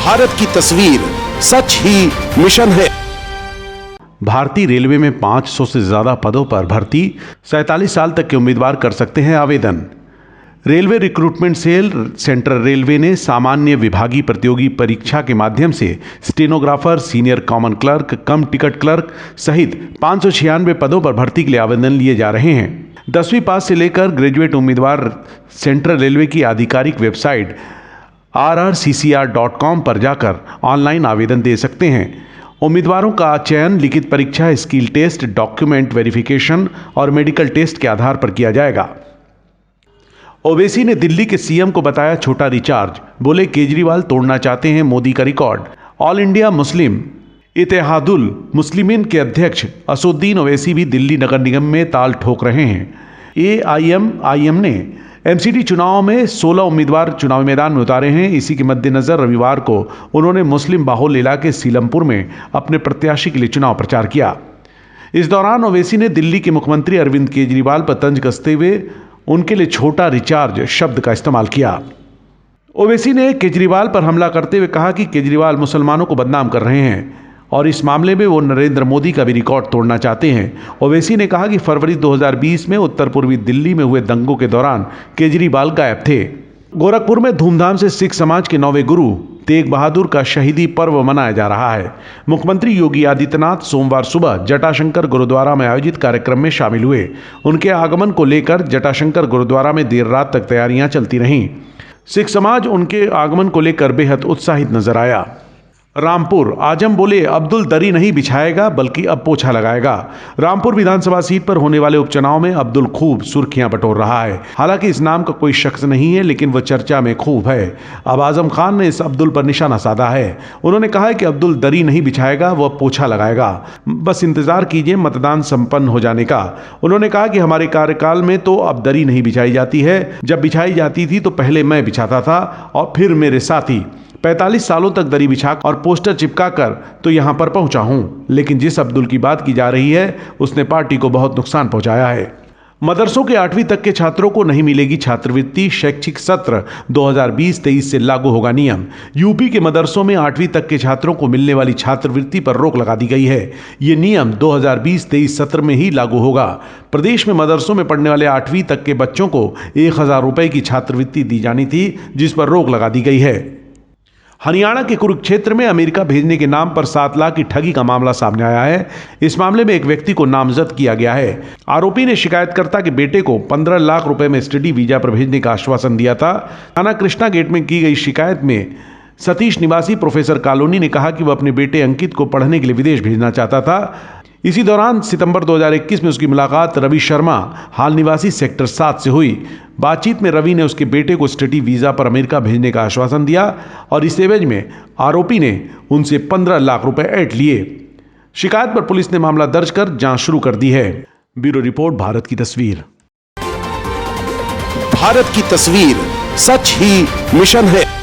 भारत की तस्वीर सच ही मिशन है। भारतीय रेलवे में 500 से ज्यादा पदों पर भर्ती, 47 साल तक के उम्मीदवार कर सकते हैं आवेदन। Railway recruitment cell central railway ने सामान्य विभागीय प्रतियोगी परीक्षा के माध्यम से stenographer, senior common clerk, cum ticket clerk सहित 596 पदों पर भर्ती के लिए आवेदन लिए जा रहे हैं। 10वीं पास से लेकर ग्रेजुएट उम्मीदवार सेंट्रल रेलवे की आधिकारिक वेबसाइट rrccr.com पर जाकर ऑनलाइन आवेदन दे सकते हैं। उम्मीदवारों का चयन लिखित परीक्षा, स्किल टेस्ट, डॉक्यूमेंट वेरिफिकेशन और मेडिकल टेस्ट के आधार पर किया जाएगा। ओवैसी ने दिल्ली के सीएम को बताया छोटा रिचार्ज, बोले केजरीवाल तोड़ना चाहते हैं मोदी का record. All India Muslim Ittehadul Muslimeen के अध्यक्ष असदुद्दीन ओवैसी भी दिल्ली नगर निगम में ताल ठोक रहे हैं। AIMIM ने MCD चुनाव में 16 उम्मीदवार चुनावी मैदान में उतारे हैं। इसी के मद्देनजर रविवार को उन्होंने मुस्लिम बाहुल इलाके सीलमपुर में अपने प्रत्याशी के लिए चुनाव प्रचार किया। इस दौरान ओवैसी ने दिल्ली के मुख्यमंत्री अरविंद केजरीवाल पर तंज कसते हुए उनके लिए छोटा रिचार्ज शब्द का इस्तेमाल किया। ओवैसी ने केजरीवाल पर हमला करते हुए कहा कि केजरीवाल मुसलमानों को बदनाम कर रहे हैं और इस मामले में वो नरेंद्र मोदी का भी रिकॉर्ड तोड़ना चाहते हैं। ओवैसी ने कहा कि फरवरी 2020 में उत्तर पूर्वी दिल्ली में हुए दंगों के दौरान केजरीवाल गायब थे। गोरखपुर में धूमधाम से सिख समाज के 9वें गुरु तेग बहादुर का शहीदी पर्व मनाया जा रहा है। मुख्यमंत्री योगी आदित्यनाथ सोमवार सुबह जटाशंकर गुरुद्वारा में आयोजित कार्यक्रम में शामिल हुए। उनके आगमन को लेकर जटाशंकर गुरुद्वारा में देर रात तक तैयारियां चलती रहीं। सिख समाज उनके आगमन को लेकर बेहद उत्साहित नजर आया। रामपुर आजम बोले अब्दुल दरी नहीं बिछाएगा बल्कि अब पोछा लगाएगा। रामपुर विधानसभा सीट पर होने वाले उपचुनाव में अब्दुल खूब सुर्खियां बटोर रहा है। हालांकि इस नाम का कोई शख्स नहीं है, लेकिन वह चर्चा में खूब है। अब आजम खान ने इस अब्दुल पर निशाना साधा है। उन्होंने कहा है कि अब्दुल दरी नहीं बिछाएगा, वह पोछा लगाएगा। बस इंतजार कीजिए मतदान संपन्न हो जाने का। उन्होंने कहा कि हमारे कार्यकाल में तो अब दरी नहीं बिछाई जाती है, जब बिछाई जाती थी तो पहले मैं बिछाता था और फिर मेरे साथी। 45 सालों तक दरी बिछा और पोस्टर चिपका कर तो यहां पर पहुंचा हूं, लेकिन जिस अब्दुल की बात की जा रही है उसने पार्टी को बहुत नुकसान पहुंचाया है। मदरसों के 8वीं तक के छात्रों को नहीं मिलेगी छात्रवृत्ति, शैक्षिक सत्र 2020-23 से लागू होगा नियम। यूपी के मदरसों में 8वीं तक के छात्रों को मिलने वाली छात्रवृत्ति पर रोक लगा दी गई है। ये नियम 2020-23 सत्र में ही लागू होगा। प्रदेश में मदरसों में पढ़ने वाले 8वीं तक के बच्चों को 1000 रुपए की छात्रवृत्ति दी जानी थी, जिस पर रोक लगा दी गई है। हरियाणा के कुरुक्षेत्र में अमेरिका भेजने के नाम पर 7 लाख की ठगी का मामला सामने आया है। इस मामले में एक व्यक्ति को नामजद किया गया है। आरोपी ने शिकायतकर्ता के बेटे को 15 लाख रुपए में स्टडी वीजा पर भेजने का आश्वासन दिया था। थाना कृष्णा गेट में की गई शिकायत में सतीश निवासी प्रोफेसर कॉलोनी ने कहा कि वह अपने बेटे अंकित को पढ़ने के लिए विदेश भेजना चाहता था। इसी दौरान सितंबर 2021 में उसकी मुलाकात रवि शर्मा हाल निवासी सेक्टर 7 से हुई। बातचीत में रवि ने उसके बेटे को स्टडी वीजा पर अमेरिका भेजने का आश्वासन दिया और इस एवज में आरोपी ने उनसे 15 लाख रुपए ऐंठ लिए। शिकायत पर पुलिस ने मामला दर्ज कर जांच शुरू कर दी है। ब्यूरो रिपोर्ट, भारत की तस्वीर। भारत की तस्वीर सच ही मिशन है।